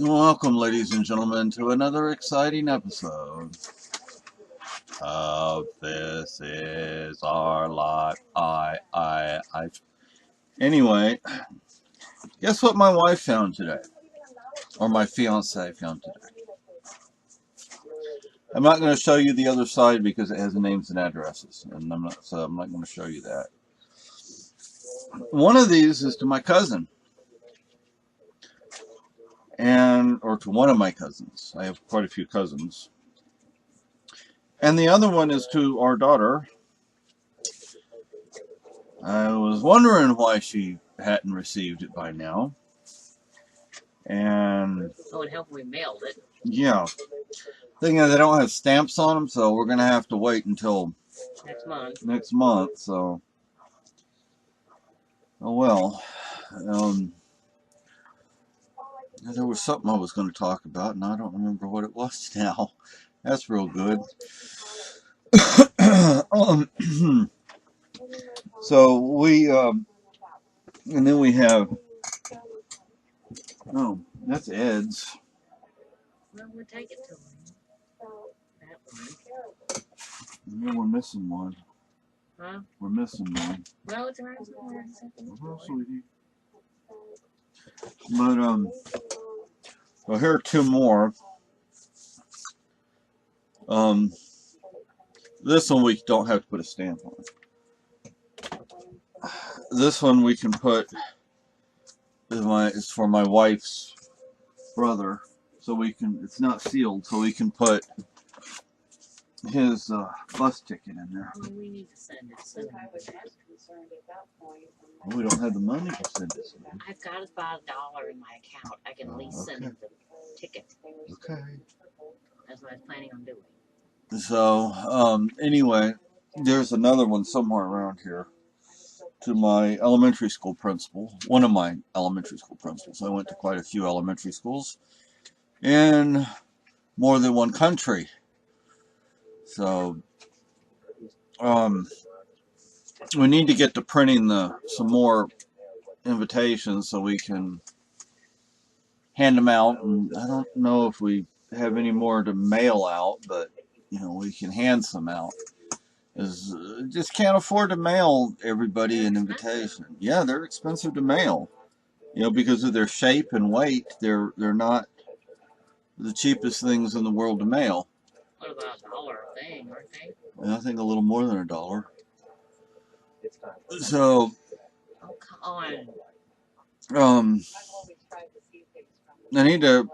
Welcome, ladies and gentlemen, to another exciting episode of This Is Our Lot. Anyway, guess what my wife found today? Or my fiance found today. I'm not going to show you the other side because it has names and addresses, and I'm not going to show you that. One of these is to my cousin, or to one of my cousins. I have quite a few cousins. And the other one is to our daughter. I was wondering why she hadn't received it by now. And it would help we mailed it. Yeah. Thing is, they don't have stamps on them, so we're going to have to wait until next month. So, oh well. There was something I was going to talk about, and I don't remember what it was now. That's real good. So we, and then we have, oh, that's Ed's. Well, we'll take it to him. That one. Yeah, we're missing one. Huh? We're missing one. Well, it's around somewhere. Oh, sweetie. But, well, here are two more. This one we don't have to put a stamp on. This one we can put, is for my wife's brother, so we can, it's not sealed, so we can put his bus ticket in there. Well, we need to send it. Well, we don't have the money to send it. I've got about $1 in my account. I can at least send him the ticket. Okay. That's what I was planning on doing. So, anyway, there's another one somewhere around here to my elementary school principal, one of my elementary school principals. I went to quite a few elementary schools in more than one country. So, we need to get to printing some more invitations so we can hand them out. And I don't know if we have any more to mail out, but we can hand some out. Just can't afford to mail everybody an invitation. Yeah, they're expensive to mail. Because of their shape and weight, they're not the cheapest things in the world to mail. What about $1 a thing, aren't they? I think a little more than $1. So, oh, come on. I need to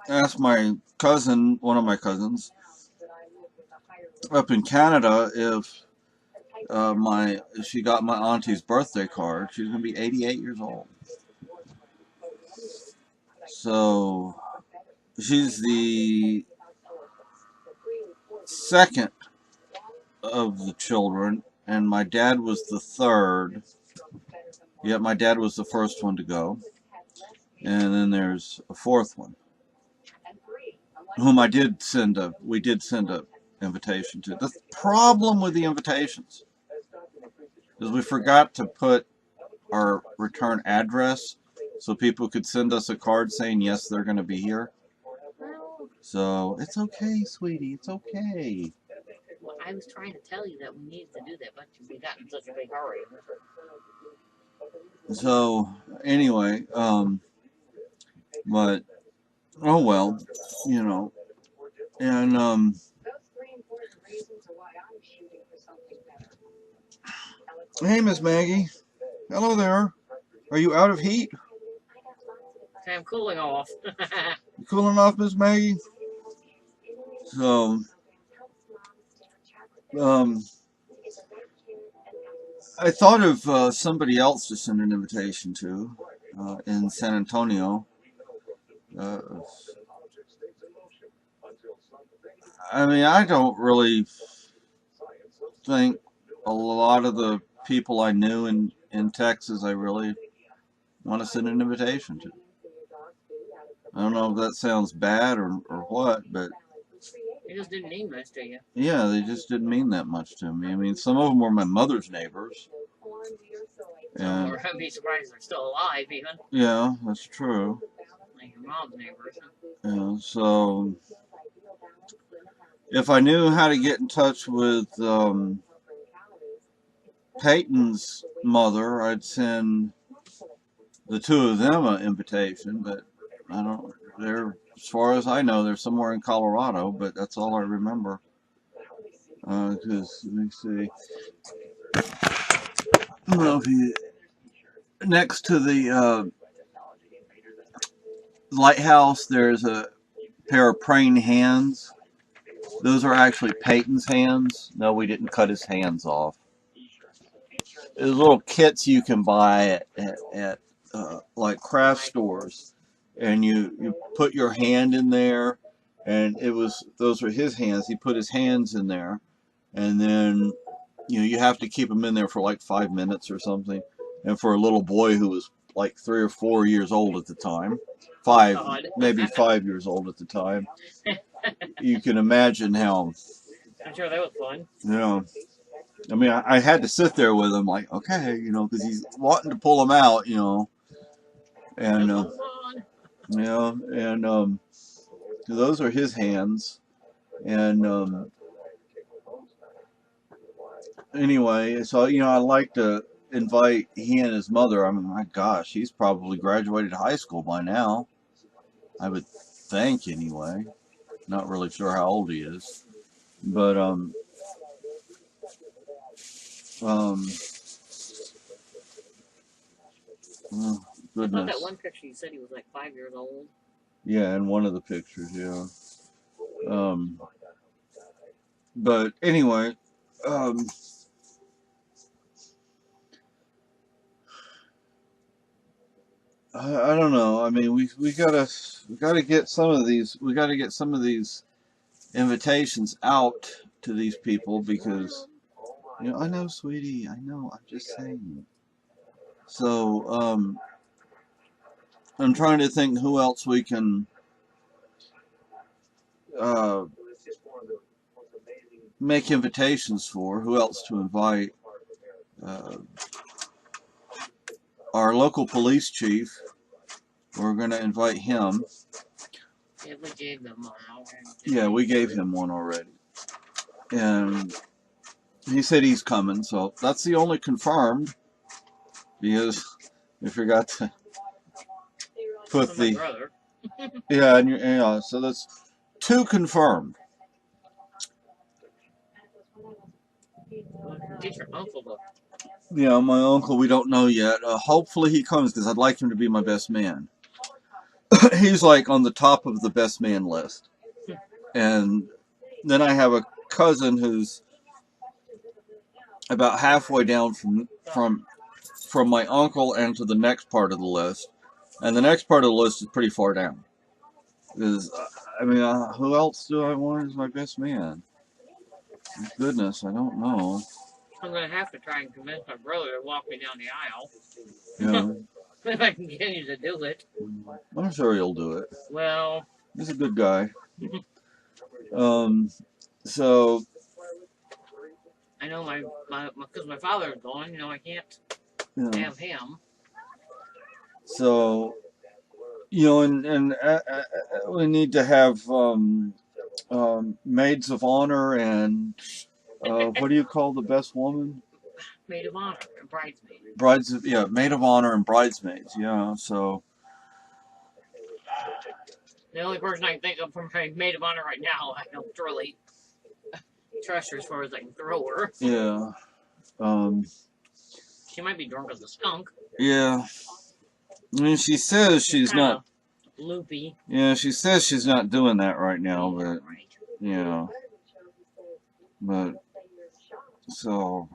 ask my cousin, one of my cousins, up in Canada, if she got my auntie's birthday card. She's gonna be 88 years old. So she's the second of the children, and my dad was the third. Yet my dad was the first one to go, and then there's a fourth one, whom we did send a invitation to. The problem with the invitations is we forgot to put our return address so people could send us a card saying yes, they're going to be here. So it's okay, sweetie, it's okay. Well, I was trying to tell you that we needed to do that, but we got in such a big hurry. So anyway, but oh well, and hey, Miss Maggie. Hello there. Are you out of heat? I'm cooling off. You cooling off, Miss Maggie? So, I thought of somebody else to send an invitation to in San Antonio. I mean, I don't really think a lot of the people I knew in Texas I really want to send an invitation to. I don't know if that sounds bad or what, but they just didn't mean much to you. Yeah, they just didn't mean that much to me. I mean, some of them were my mother's neighbors. And I'd be surprised they're still alive, even. Yeah, that's true. Like mom's neighbors. So if I knew how to get in touch with Peyton's mother, I'd send the two of them an invitation, but I don't. They're, as far as I know, they're somewhere in Colorado, but that's all I remember. Because let me see. Well, next to the lighthouse, there's a pair of praying hands. Those are actually Peyton's hands. No, we didn't cut his hands off. There's little kits you can buy at like craft stores, and you put your hand in there, and those were his hands. He put his hands in there, and then you have to keep them in there for like 5 minutes or something. And for a little boy who was like 3 or 4 years old at the time, maybe 5 years old at the time, you can imagine how. I'm sure that was fun. I mean, I had to sit there with him, like, okay, because he's wanting to pull them out, and those are his hands, and anyway, so I like to invite he and his mother. I mean, my gosh, he's probably graduated high school by now, I would think, anyway. Not really sure how old he is, but oh, goodness. I thought that one picture you said he was like 5 years old. Yeah, in one of the pictures, yeah. But anyway, I don't know. I mean, we gotta get some of these. We gotta get some of these invitations out to these people because I know, sweetie. I know. I'm just saying. So I'm trying to think who else we can make invitations for. Who else to invite? Our local police chief. We're going to invite him. Yeah, we gave them one already. Yeah, we gave him one already. And he said he's coming, so that's the only confirmed. Because we forgot to put my brother. yeah, so that's 2 confirmed. Get your uncle though. Yeah, my uncle, we don't know yet. Hopefully he comes because I'd like him to be my best man. He's like on the top of the best man list. And then I have a cousin who's about halfway down from my uncle and to the next part of the list. And the next part of the list is pretty far down. Because, I mean, who else do I want as my best man? Goodness, I don't know. I'm going to have to try and convince my brother to walk me down the aisle. Yeah. If I can get him to do it. I'm sure he'll do it. Well, he's a good guy. So I know because my father is gone, I can't have him. So, and we need to have maids of honor and what do you call the best woman? Maid of honor and bridesmaid. Maid of honor and bridesmaids. Yeah, so. The only person I can think of for my maid of honor right now, I don't really trust her as far as I can throw her. Yeah. She might be drunk as a skunk. Yeah. I mean, she says she's not. Loopy. Yeah, she says she's not doing that right now, but right. Yeah. But so,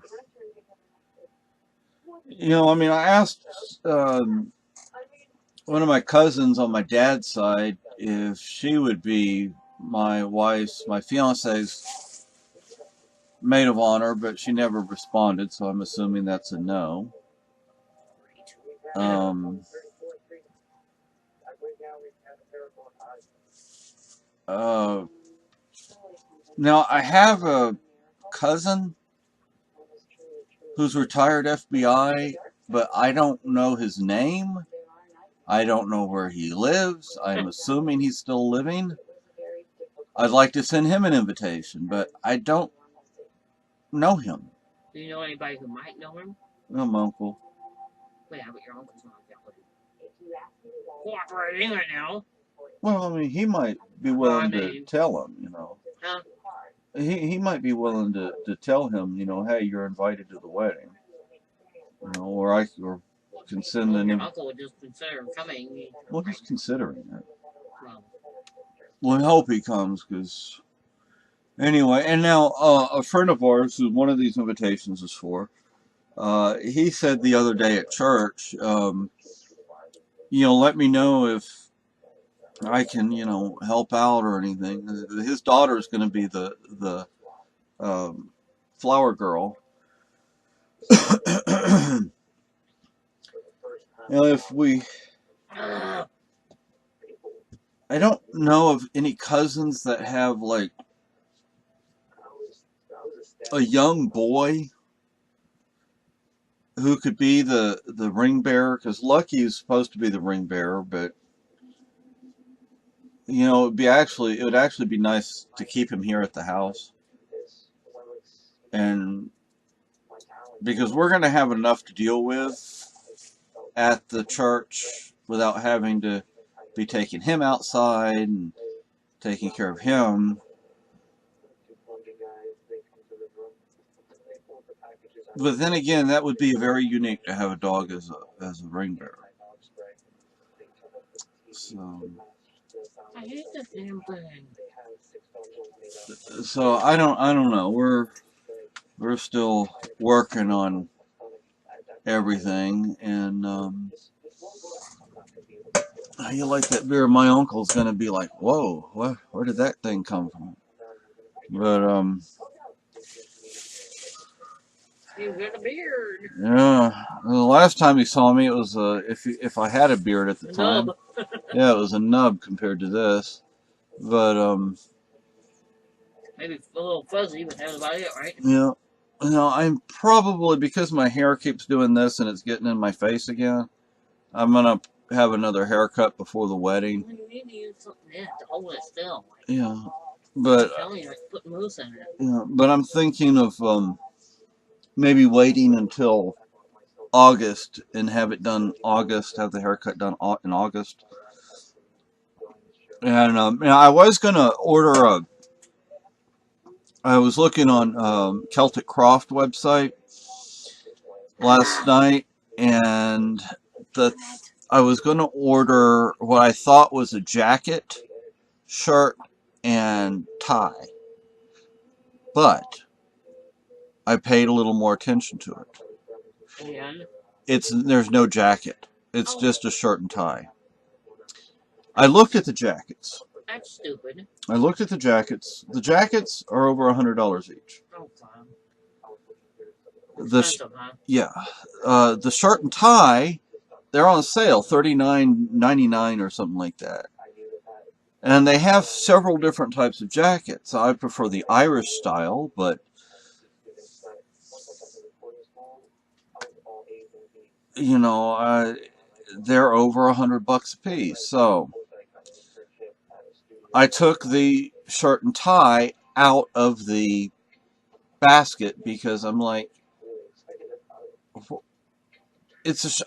I mean, I asked one of my cousins on my dad's side if she would be my fiance's maid of honor, but she never responded, so I'm assuming that's a no. Now, I have a cousin who's retired FBI, but I don't know his name. I don't know where he lives. I'm assuming he's still living. I'd like to send him an invitation, but I don't know him. Do you know anybody who might know him? No, my uncle. Well, yeah, but your uncle's not exactly cooperating right now. Well, I mean, he might be willing to tell him, you know. Huh? He might be willing to tell him, you know, hey, you're invited to the wedding. You know, or can send Well, an. your uncle would just consider coming. Well, he's considering it. Well, I hope he comes, because anyway. And now a friend of ours, who one of these invitations is for, he said the other day at church, you know, let me know if I can, you know, help out or anything. His daughter is going to be the flower girl. Now, if we, I don't know of any cousins that have like a young boy who could be the ring bearer, because Lucky is supposed to be the ring bearer, but you know, it would actually be nice to keep him here at the house, and because we're going to have enough to deal with at the church without having to be taking him outside and taking care of him. But then again, that would be very unique to have a dog as a ring bearer. So I hate this damn thing. So I don't know. We're still working on everything, and you like that beer? My uncle's gonna be like, "Whoa, where did that thing come from?" But You got a beard. yeah. The last time he saw me, it was if I had a beard at the time. Nub. Yeah, it was a nub compared to this. But maybe a little fuzzy, but that's about it, right? Yeah. No, I'm probably, because my hair keeps doing this and it's getting in my face again, I'm gonna have another haircut before the wedding. Well, you need to use something to hold it still. Yeah, but I'm telling you, like put mousse in it. yeah, but I'm thinking of maybe waiting until August and have it done August. Have the haircut done in August. And I was gonna order a. I was looking on Celtic Croft website last night, and I was going to order what I thought was a jacket, shirt, and tie, but I paid a little more attention to it. And There's no jacket. It's just a shirt and tie. I looked at the jackets. That's stupid. I looked at the jackets. The jackets are over $100 each. Oh, God. Yeah. The shirt and tie, they're on sale, $39.99 or something like that. And they have several different types of jackets. I prefer the Irish style, but you know, they're over $100 a piece. So I took the shirt and tie out of the basket because I'm like,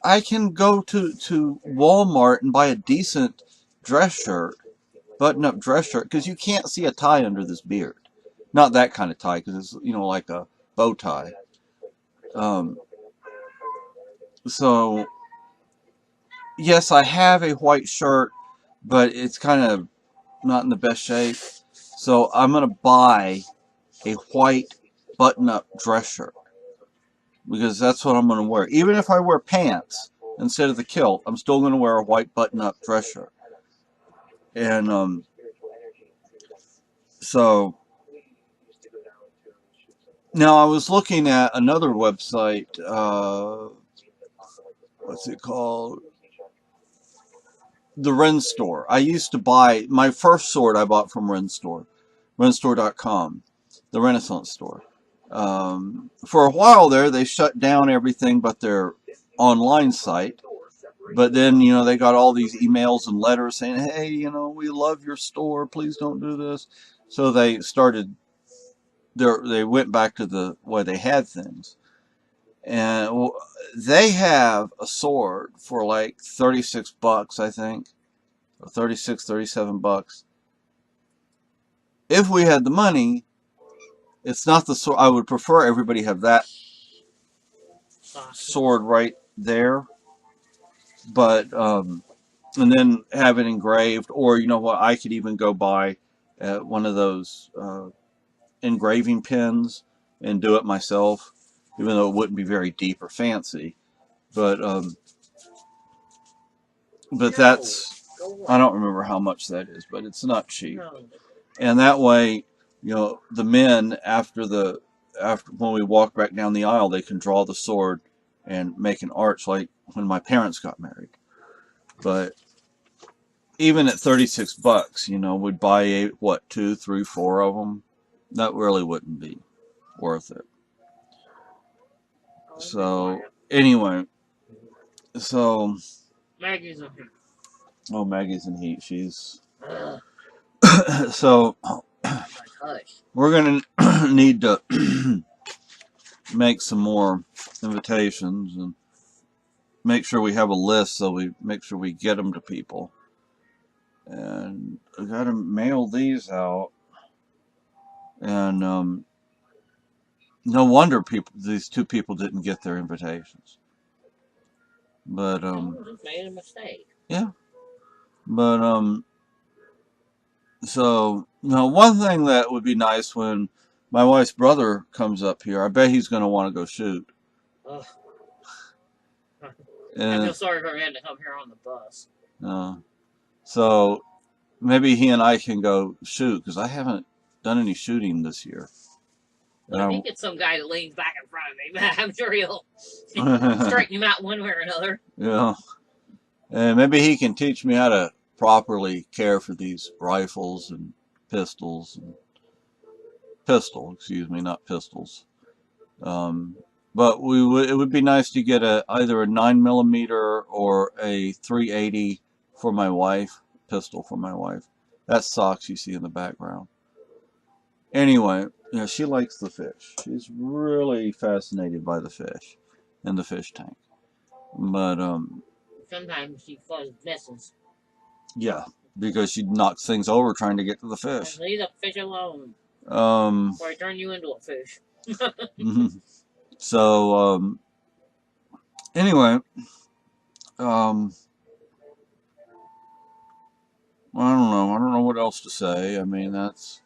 I can go to Walmart and buy a decent dress shirt, button-up dress shirt, because you can't see a tie under this beard. Not that kind of tie, because it's, you know, like a bow tie. So yes, I have a white shirt, but it's kind of not in the best shape. So I'm going to buy a white button-up dress shirt, because that's what I'm going to wear. Even if I wear pants instead of the kilt, I'm still going to wear a white button-up dress shirt. And so now I was looking at another website. What's it called? The Ren Store. I used to buy my first sword. I bought from Ren Store, renstore.com, the Renaissance store. For a while there, they shut down everything but their online site, But then, they got all these emails and letters saying, hey, we love your store. Please don't do this. So they went back to the way they had things. And they have a sword for like $36, I think, or 36, $37. If we had the money, it's not the sword. I would prefer everybody have that sword right there, but and then have it engraved. Or you know what? I could even go buy one of those engraving pens and do it myself, even though it wouldn't be very deep or fancy. But that's, I don't remember how much that is, but it's not cheap. And that way, the men after when we walk back down the aisle, they can draw the sword and make an arch like when my parents got married. But even at $36, we'd buy what, 2, 3, 4 of them. That really wouldn't be worth it. So anyway, so Maggie's in heat. Oh, Maggie's in heat. She's so we're gonna need to make some more invitations and make sure we have a list, so we make sure we get them to people. And I gotta mail these out. And no wonder these 2 people didn't get their invitations. But made a mistake. Yeah. But so one thing that would be nice when my wife's brother comes up here, I bet he's gonna want to go shoot. Ugh. I feel sorry for him to come here on the bus. So maybe he and I can go shoot, because I haven't done any shooting this year. I think it's some guy that leans back in front of me. I'm sure he'll straighten him out one way or another. Yeah. And maybe he can teach me how to properly care for these rifles and pistols. Excuse me, not pistols. But it would be nice to get either a 9mm or a .380 for my wife, pistol for my wife. That's socks you see in the background. Anyway, she likes the fish. She's really fascinated by the fish in the fish tank. But sometimes she causes messes. Yeah, because she knocks things over trying to get to the fish. Leave the fish alone. Or I turn you into a fish. So anyway, I don't know what else to say. I mean, that's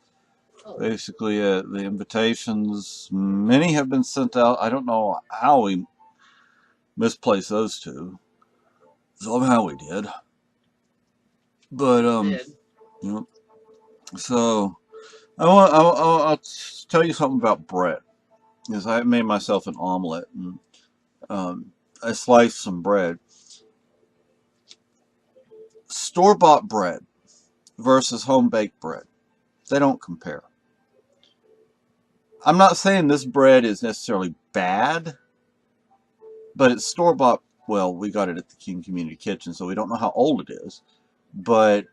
basically it. The invitations, many have been sent out. I don't know how we misplaced those 2. Somehow we did. But so I'll tell you something about bread. Because I made myself an omelet, and I sliced some bread. Store-bought bread versus home-baked bread, they don't compare. I'm not saying this bread is necessarily bad, but it's store-bought. Well, we got it at the King Community Kitchen, so we don't know how old it is. But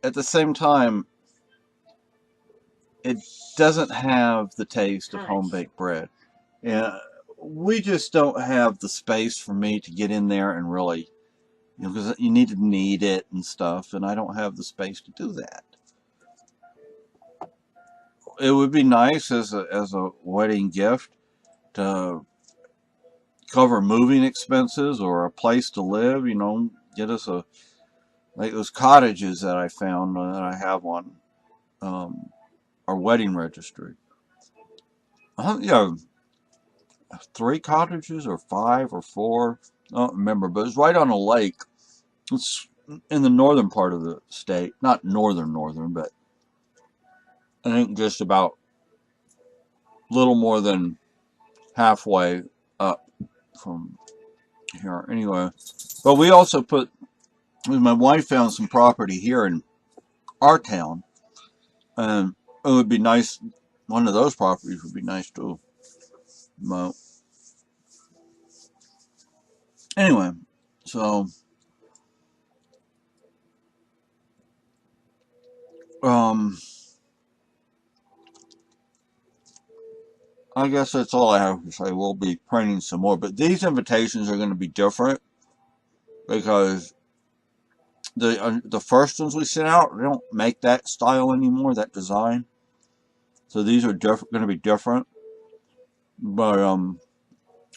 at the same time, it doesn't have the taste of home-baked bread. And we just don't have the space for me to get in there and really, because you need to knead it and stuff, and I don't have the space to do that. It would be nice as a wedding gift to cover moving expenses or a place to live, get us like those cottages that I found that I have on our wedding registry. 3 cottages or 5 or 4, I don't remember, but it's right on a lake. It's in the northern part of the state, not northern, but I think just about little more than halfway up from here. Anyway, but we also my wife found some property here in our town, and it would be nice, one of those properties would be nice too. But anyway, so I guess that's all I have to say. We'll be printing some more, but these invitations are going to be different because the first ones we sent out, they don't make that style anymore, that design. So these are going to be different. But oh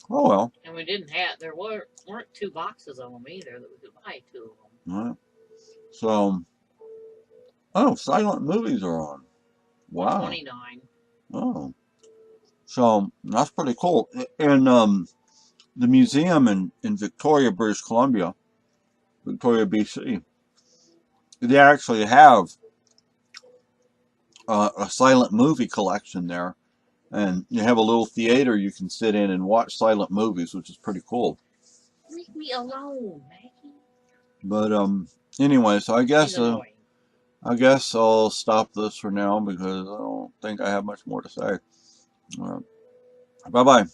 well. And we didn't have, there weren't 2 boxes of them either that we could buy 2 of them. All right. So, oh, silent movies are on. Wow. 29. Oh, so that's pretty cool. And the museum in Victoria, British Columbia, Victoria, BC, they actually have a silent movie collection there, and you have a little theater you can sit in and watch silent movies, which is pretty cool. Leave me alone, Maggie. But anyway, so I guess I'll stop this for now because I don't think I have much more to say. Bye bye.